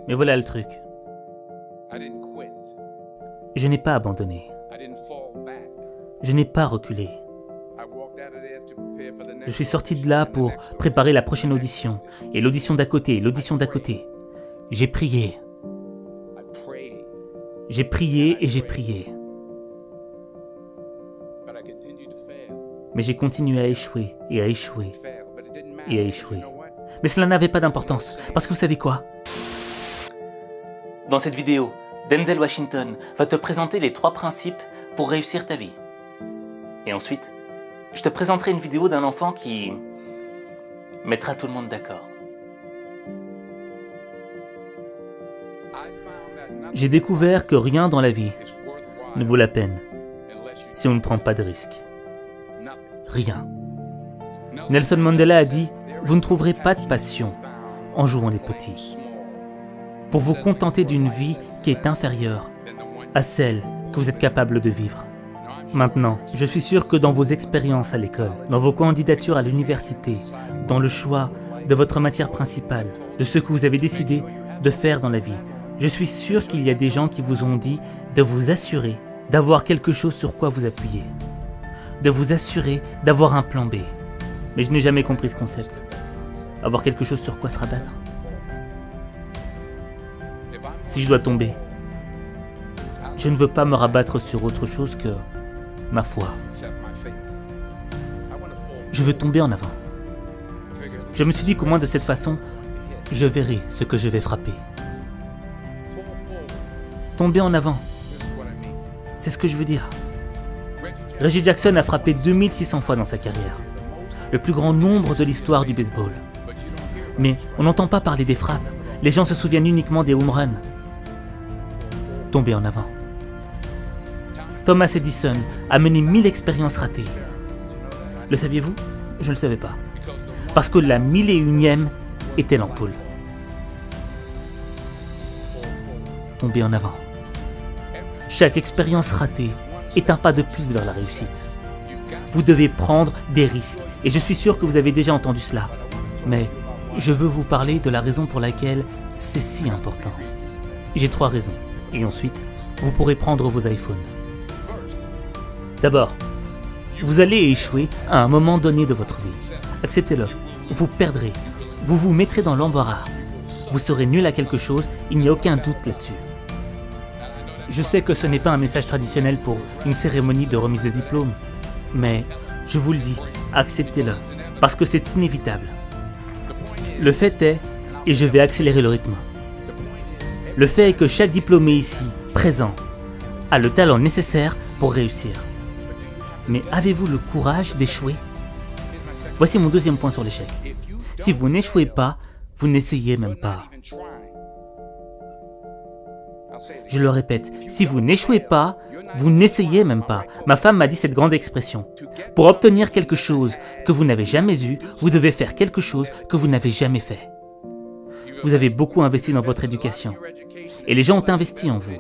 Mais voilà le truc. Je n'ai pas abandonné. Je n'ai pas reculé. Je suis sorti de là pour préparer la prochaine audition. Et l'audition d'à côté, l'audition d'à côté. J'ai prié. J'ai prié et j'ai prié. Mais j'ai continué à échouer et à échouer et à échouer. Mais cela n'avait pas d'importance, parce que vous savez quoi ? Dans cette vidéo, Denzel Washington va te présenter les 3 principes pour réussir ta vie. Et ensuite, je te présenterai une vidéo d'un enfant qui mettra tout le monde d'accord. J'ai découvert que rien dans la vie ne vaut la peine si on ne prend pas de risques. Rien. Nelson Mandela a dit « Vous ne trouverez pas de passion en jouant les petits. Pour vous contenter d'une vie qui est inférieure à celle que vous êtes capable de vivre. » Maintenant, je suis sûr que dans vos expériences à l'école, dans vos candidatures à l'université, dans le choix de votre matière principale, de ce que vous avez décidé de faire dans la vie, je suis sûr qu'il y a des gens qui vous ont dit de vous assurer d'avoir quelque chose sur quoi vous appuyer, de vous assurer d'avoir un plan B. Mais je n'ai jamais compris ce concept. Avoir quelque chose sur quoi se rabattre. Si je dois tomber, je ne veux pas me rabattre sur autre chose que ma foi. Je veux tomber en avant. Je me suis dit qu'au moins de cette façon, je verrai ce que je vais frapper. Tomber en avant, c'est ce que je veux dire. Reggie Jackson a frappé 2600 fois dans sa carrière, le plus grand nombre de l'histoire du baseball. Mais on n'entend pas parler des frappes, les gens se souviennent uniquement des home runs. Tomber en avant. Thomas Edison a mené 1000 expériences ratées. Le saviez-vous ? Je ne le savais pas. Parce que la 1001e était l'ampoule. Tomber en avant. Chaque expérience ratée est un pas de plus vers la réussite. Vous devez prendre des risques, et je suis sûr que vous avez déjà entendu cela. Mais je veux vous parler de la raison pour laquelle c'est si important. J'ai 3 raisons, et ensuite, vous pourrez prendre vos iPhones. D'abord, vous allez échouer à un moment donné de votre vie. Acceptez-le. Vous perdrez. Vous vous mettrez dans l'embarras. Vous serez nul à quelque chose, il n'y a aucun doute là-dessus. Je sais que ce n'est pas un message traditionnel pour une cérémonie de remise de diplôme, mais je vous le dis, acceptez-le, parce que c'est inévitable. Le fait est, et je vais accélérer le rythme, le fait est que chaque diplômé ici, présent, a le talent nécessaire pour réussir. Mais avez-vous le courage d'échouer ? Voici mon 2e point sur l'échec. Si vous n'échouez pas, vous n'essayez même pas. Je le répète, si vous n'échouez pas, vous n'essayez même pas. Ma femme m'a dit cette grande expression. Pour obtenir quelque chose que vous n'avez jamais eu, vous devez faire quelque chose que vous n'avez jamais fait. Vous avez beaucoup investi dans votre éducation. Et les gens ont investi en vous.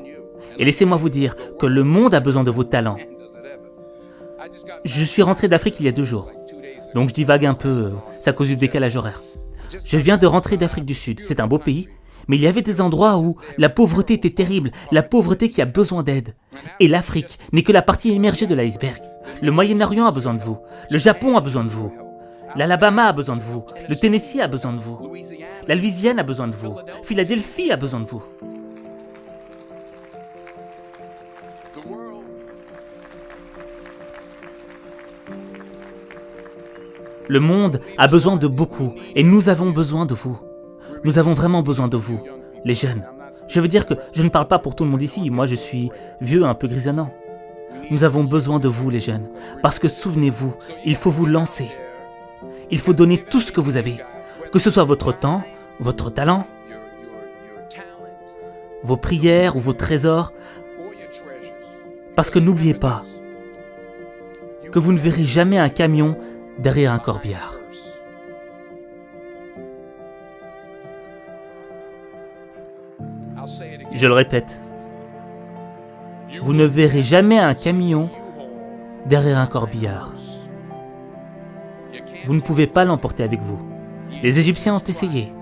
Et laissez-moi vous dire que le monde a besoin de vos talents. Je suis rentré d'Afrique il y a 2 jours. Donc je divague un peu, c'est à cause du décalage horaire. Je viens de rentrer d'Afrique du Sud. C'est un beau pays. Mais il y avait des endroits où la pauvreté était terrible, la pauvreté qui a besoin d'aide. Et l'Afrique n'est que la partie émergée de l'iceberg. Le Moyen-Orient a besoin de vous, le Japon a besoin de vous, l'Alabama a besoin de vous, le Tennessee a besoin de vous, la Louisiane a besoin de vous, Philadelphie a besoin de vous. Le monde a besoin de beaucoup et nous avons besoin de vous. Nous avons vraiment besoin de vous, les jeunes. Je veux dire que je ne parle pas pour tout le monde ici, moi je suis vieux, un peu grisonnant. Nous avons besoin de vous, les jeunes, parce que souvenez-vous, il faut vous lancer. Il faut donner tout ce que vous avez, que ce soit votre temps, votre talent, vos prières ou vos trésors, parce que n'oubliez pas que vous ne verrez jamais un camion derrière un corbillard. Je le répète, vous ne verrez jamais un camion derrière un corbillard. Vous ne pouvez pas l'emporter avec vous. Les Égyptiens ont essayé.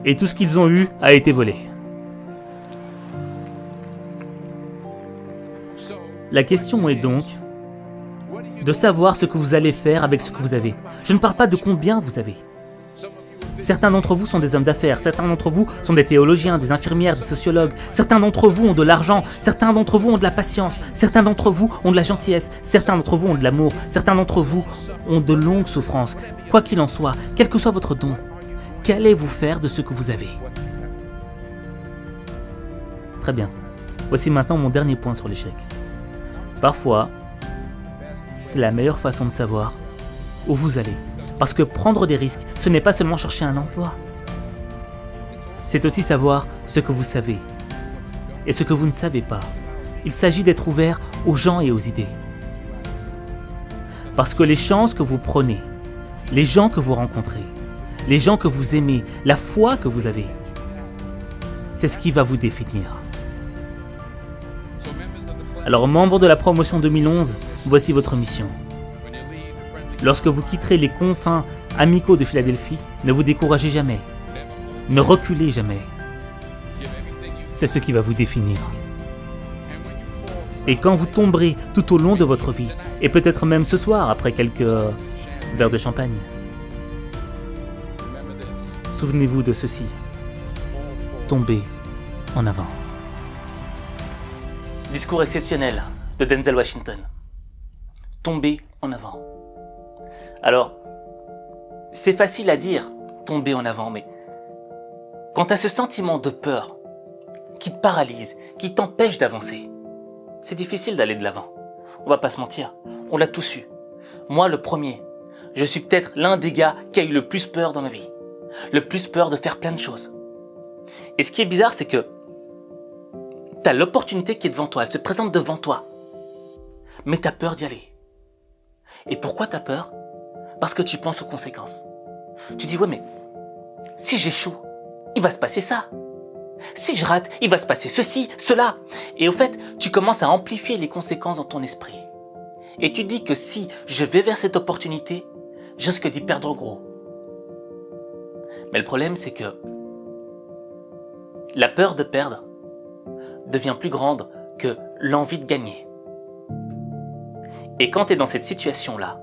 Et tout ce qu'ils ont eu a été volé. La question est donc de savoir ce que vous allez faire avec ce que vous avez. Je ne parle pas de combien vous avez. Certains d'entre vous sont des hommes d'affaires, certains d'entre vous sont des théologiens, des infirmières, des sociologues, certains d'entre vous ont de l'argent, certains d'entre vous ont de la patience, certains d'entre vous ont de la gentillesse, certains d'entre vous ont de l'amour, certains d'entre vous ont de longues souffrances. Quoi qu'il en soit, quel que soit votre don, qu'allez-vous faire de ce que vous avez? Très bien. Voici maintenant mon dernier point sur l'échec. Parfois, c'est la meilleure façon de savoir où vous allez. Parce que prendre des risques, ce n'est pas seulement chercher un emploi. C'est aussi savoir ce que vous savez et ce que vous ne savez pas. Il s'agit d'être ouvert aux gens et aux idées. Parce que les chances que vous prenez, les gens que vous rencontrez, les gens que vous aimez, la foi que vous avez, c'est ce qui va vous définir. Alors, membres de la promotion 2011, voici votre mission. Lorsque vous quitterez les confins amicaux de Philadelphie, ne vous découragez jamais. Ne reculez jamais. C'est ce qui va vous définir. Et quand vous tomberez tout au long de votre vie, et peut-être même ce soir après quelques verres de champagne, souvenez-vous de ceci. Tombez en avant. Discours exceptionnel de Denzel Washington. Tomber en avant. Alors, c'est facile à dire, tomber en avant, mais quand tu as ce sentiment de peur qui te paralyse, qui t'empêche d'avancer, c'est difficile d'aller de l'avant. On va pas se mentir, on l'a tous eu. Moi, le premier, je suis peut-être l'un des gars qui a eu le plus peur dans ma vie. Le plus peur de faire plein de choses. Et ce qui est bizarre, c'est que tu as l'opportunité qui est devant toi, elle se présente devant toi. Mais tu as peur d'y aller. Et pourquoi tu as peur? Parce que tu penses aux conséquences. Tu dis, ouais, mais si j'échoue, il va se passer ça. Si je rate, il va se passer ceci, cela. Et au fait, tu commences à amplifier les conséquences dans ton esprit. Et tu dis que si je vais vers cette opportunité, je risque d'y perdre gros. Mais le problème, c'est que la peur de perdre devient plus grande que l'envie de gagner. Et quand tu es dans cette situation-là,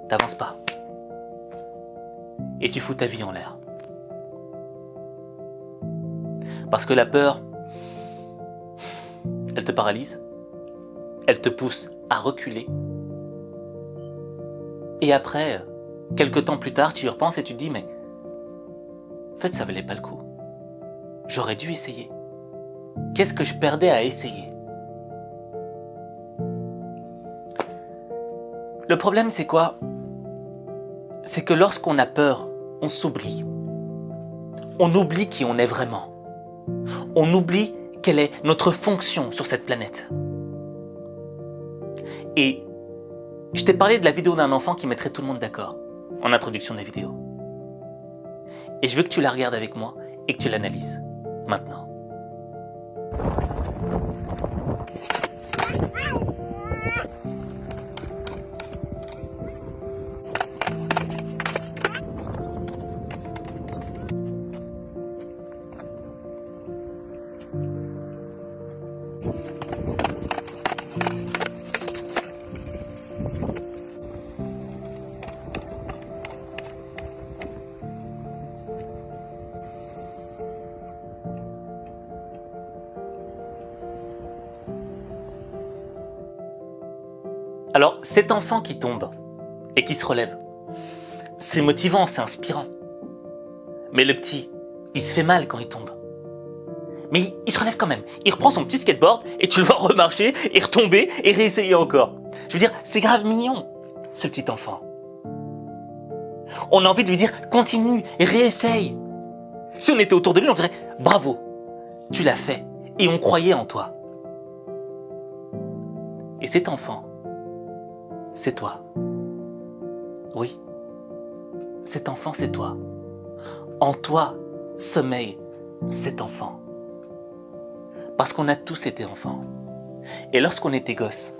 t'avances pas. Et tu fous ta vie en l'air. Parce que la peur, elle te paralyse, elle te pousse à reculer. Et après, quelques temps plus tard, tu y repenses et tu te dis, mais en fait, ça valait pas le coup. J'aurais dû essayer. Qu'est-ce que je perdais à essayer? Le problème, c'est quoi? C'est que lorsqu'on a peur, on s'oublie. On oublie qui on est vraiment. On oublie quelle est notre fonction sur cette planète. Et je t'ai parlé de la vidéo d'un enfant qui mettrait tout le monde d'accord, en introduction de la vidéo. Et je veux que tu la regardes avec moi et que tu l'analyses, maintenant. Alors, cet enfant qui tombe et qui se relève, c'est motivant, c'est inspirant. Mais le petit, il se fait mal quand il tombe. Mais il se relève quand même. Il reprend son petit skateboard et tu le vois remarcher et retomber et réessayer encore. Je veux dire, c'est grave mignon, ce petit enfant. On a envie de lui dire, continue et réessaye. Si on était autour de lui, on dirait, bravo, tu l'as fait et on croyait en toi. Et cet enfant, c'est toi. Oui, cet enfant, c'est toi. En toi sommeille cet enfant. Parce qu'on a tous été enfants. Et lorsqu'on était gosse,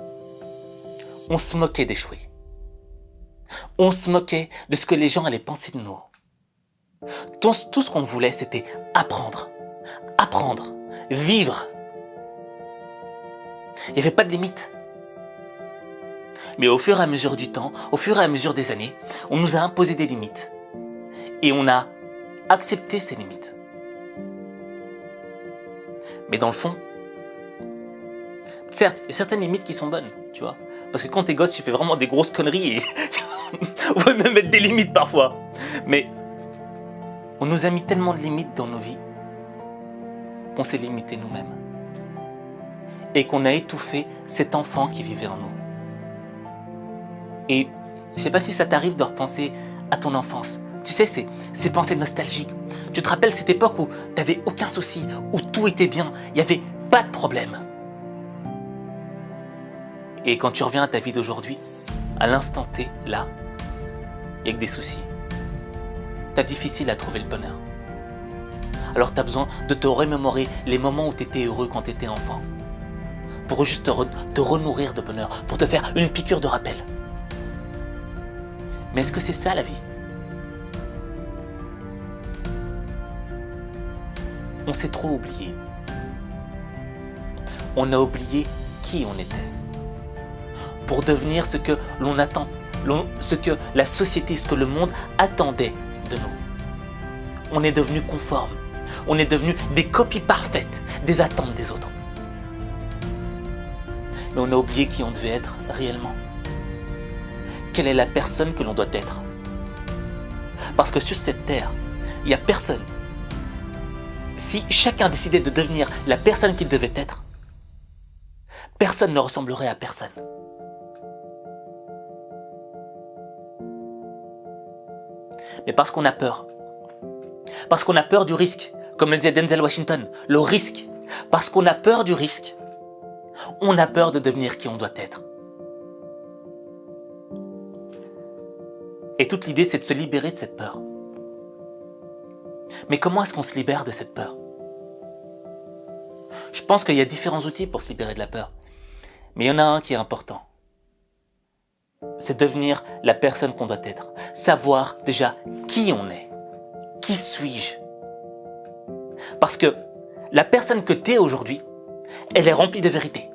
on se moquait d'échouer. On se moquait de ce que les gens allaient penser de nous. Tout ce qu'on voulait, c'était apprendre, vivre. Il n'y avait pas de limite. Mais au fur et à mesure du temps, au fur et à mesure des années, on nous a imposé des limites. Et on a accepté ces limites. Mais dans le fond, certes, il y a certaines limites qui sont bonnes, tu vois. Parce que quand t'es gosse, tu fais vraiment des grosses conneries et on va même mettre des limites parfois. Mais on nous a mis tellement de limites dans nos vies qu'on s'est limité nous-mêmes. Et qu'on a étouffé cet enfant qui vivait en nous. Et je sais pas si ça t'arrive de repenser à ton enfance. Tu sais, ces pensées nostalgiques. Tu te rappelles cette époque où t'avais aucun souci, où tout était bien, il n'y avait pas de problème. Et quand tu reviens à ta vie d'aujourd'hui, à l'instant T, là, il n'y a que des soucis. T'as difficile à trouver le bonheur. Alors t'as besoin de te remémorer les moments où t'étais heureux quand t'étais enfant. Pour juste te renourrir de bonheur, pour te faire une piqûre de rappel. Mais est-ce que c'est ça la vie? On s'est trop oublié. On a oublié qui on était. Pour devenir ce que l'on attend, ce que la société, ce que le monde attendait de nous. On est devenu conforme. On est devenu des copies parfaites des attentes des autres. Mais on a oublié qui on devait être réellement. Quelle est la personne que l'on doit être? Parce que sur cette terre, il n'y a personne. Si chacun décidait de devenir la personne qu'il devait être, personne ne ressemblerait à personne. Mais parce qu'on a peur. Parce qu'on a peur du risque. Comme le disait Denzel Washington, le risque. Parce qu'on a peur du risque, on a peur de devenir qui on doit être. Et toute l'idée, c'est de se libérer de cette peur. Mais comment est-ce qu'on se libère de cette peur? Je pense qu'il y a différents outils pour se libérer de la peur. Mais il y en a un qui est important. C'est devenir la personne qu'on doit être. Savoir déjà qui on est. Qui suis-je? Parce que la personne que tu es aujourd'hui, elle est remplie de vérités.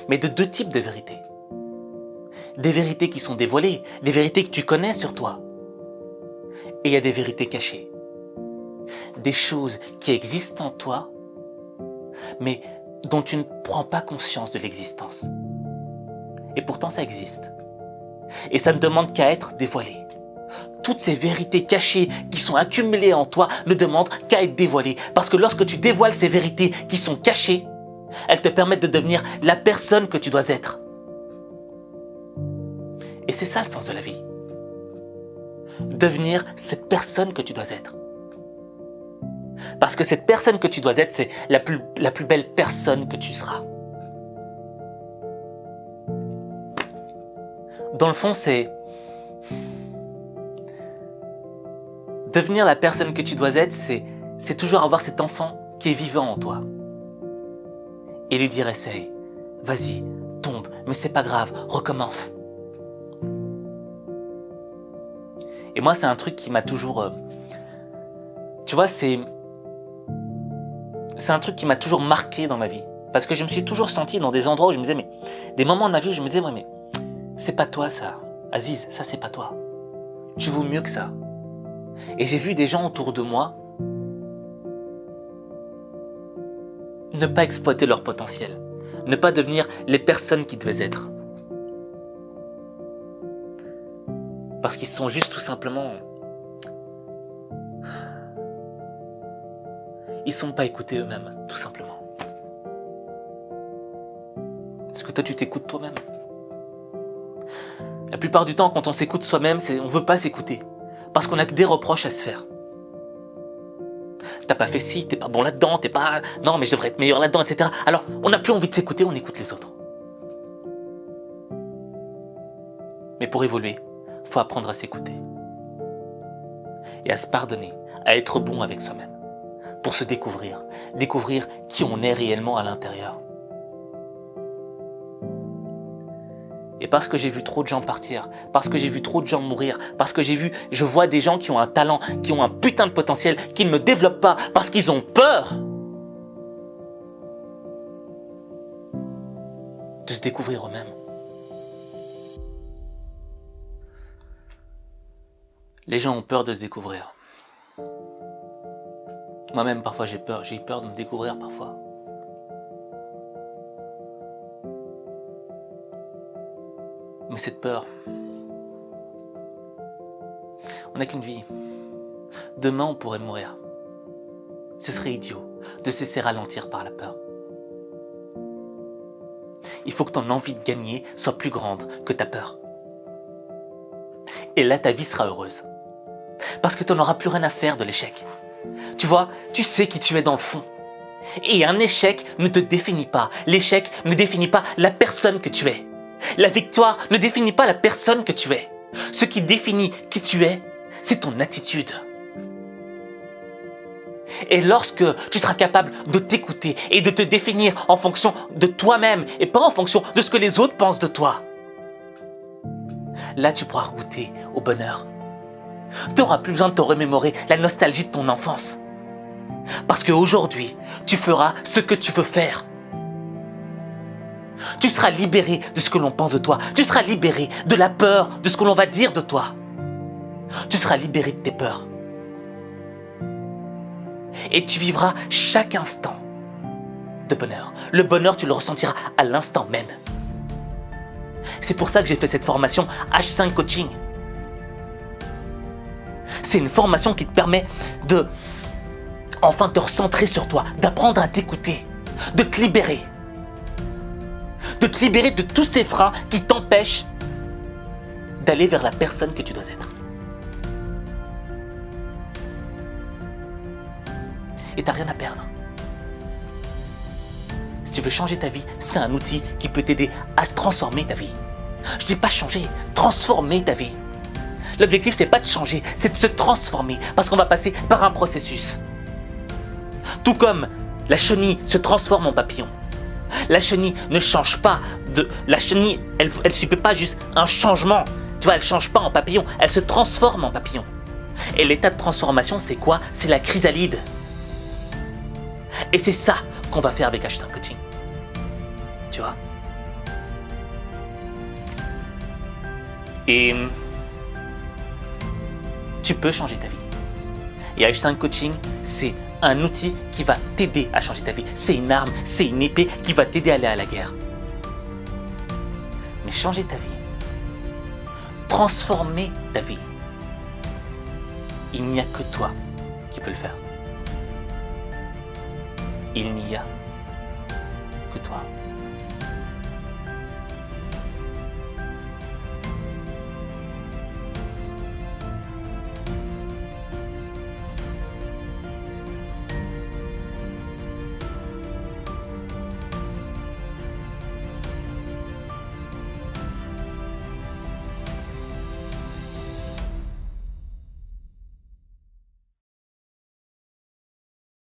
Mais de deux types de vérités. Des vérités qui sont dévoilées, des vérités que tu connais sur toi. Et il y a des vérités cachées. Des choses qui existent en toi, mais dont tu ne prends pas conscience de l'existence. Et pourtant ça existe. Et ça ne demande qu'à être dévoilé. Toutes ces vérités cachées qui sont accumulées en toi ne demandent qu'à être dévoilées. Parce que lorsque tu dévoiles ces vérités qui sont cachées, elles te permettent de devenir la personne que tu dois être. Et c'est ça le sens de la vie. Devenir cette personne que tu dois être. Parce que cette personne que tu dois être, c'est la plus belle personne que tu seras. Dans le fond, c'est devenir la personne que tu dois être, c'est toujours avoir cet enfant qui est vivant en toi. Et lui dire, essaye, vas-y, tombe, mais c'est pas grave, recommence. Et moi, c'est un truc qui m'a toujours... tu vois, c'est un truc qui m'a toujours marqué dans ma vie. Parce que je me suis toujours senti dans des endroits où je me disais, mais... Des moments de ma vie où je me disais, ouais, mais c'est pas toi ça. Aziz, ça c'est pas toi. Tu vaux mieux que ça. Et j'ai vu des gens autour de moi ne pas exploiter leur potentiel. Ne pas devenir les personnes qu'ils devaient être. Parce qu'ils sont juste tout simplement... Ils ne sont pas écoutés eux-mêmes, tout simplement. Est-ce que toi tu t'écoutes toi-même? La plupart du temps, quand on s'écoute soi-même, on ne veut pas s'écouter. Parce qu'on n'a que des reproches à se faire. T'as pas fait ci, t'es pas bon là-dedans, t'es pas... Non, mais je devrais être meilleur là-dedans, etc. Alors, on n'a plus envie de s'écouter, on écoute les autres. Mais pour évoluer, il faut apprendre à s'écouter. Et à se pardonner, à être bon avec soi-même. Pour se découvrir qui on est réellement à l'intérieur. Et parce que j'ai vu trop de gens partir, parce que j'ai vu trop de gens mourir, parce que je vois des gens qui ont un talent, qui ont un putain de potentiel, qui ne le développent pas parce qu'ils ont peur de se découvrir eux-mêmes. Les gens ont peur de se découvrir. Moi-même, parfois, j'ai eu peur de me découvrir parfois. Mais cette peur, on n'a qu'une vie. Demain, on pourrait mourir. Ce serait idiot de se laisser ralentir par la peur. Il faut que ton envie de gagner soit plus grande que ta peur. Et là, ta vie sera heureuse. Parce que tu n'auras plus rien à faire de l'échec. Tu vois, tu sais qui tu es dans le fond. Et un échec ne te définit pas. L'échec ne définit pas la personne que tu es. La victoire ne définit pas la personne que tu es. Ce qui définit qui tu es, c'est ton attitude. Et lorsque tu seras capable de t'écouter et de te définir en fonction de toi-même et pas en fonction de ce que les autres pensent de toi, là tu pourras goûter au bonheur. Tu n'auras plus besoin de te remémorer la nostalgie de ton enfance. Parce qu'aujourd'hui, tu feras ce que tu veux faire. Tu seras libéré de ce que l'on pense de toi. Tu seras libéré de la peur de ce que l'on va dire de toi. Tu seras libéré de tes peurs. Et tu vivras chaque instant de bonheur. Le bonheur, tu le ressentiras à l'instant même. C'est pour ça que j'ai fait cette formation H5 Coaching. C'est une formation qui te permet de enfin te recentrer sur toi, d'apprendre à t'écouter, de te libérer. De te libérer de tous ces freins qui t'empêchent d'aller vers la personne que tu dois être. Et t'as rien à perdre. Si tu veux changer ta vie, c'est un outil qui peut t'aider à transformer ta vie. Je dis pas changer, transformer ta vie. L'objectif, c'est pas de changer, c'est de se transformer, parce qu'on va passer par un processus. Tout comme la chenille se transforme en papillon. La chenille ne change pas de... La chenille, elle ne subit pas juste un changement. Tu vois, elle ne change pas en papillon, elle se transforme en papillon. Et l'état de transformation, c'est quoi? C'est la chrysalide. Et c'est ça qu'on va faire avec H5 Coaching. Tu vois? Et tu peux changer ta vie. Et H5 Coaching, c'est un outil qui va t'aider à changer ta vie. C'est une arme, c'est une épée qui va t'aider à aller à la guerre. Mais changer ta vie, transformer ta vie, il n'y a que toi qui peux le faire. Il n'y a que toi.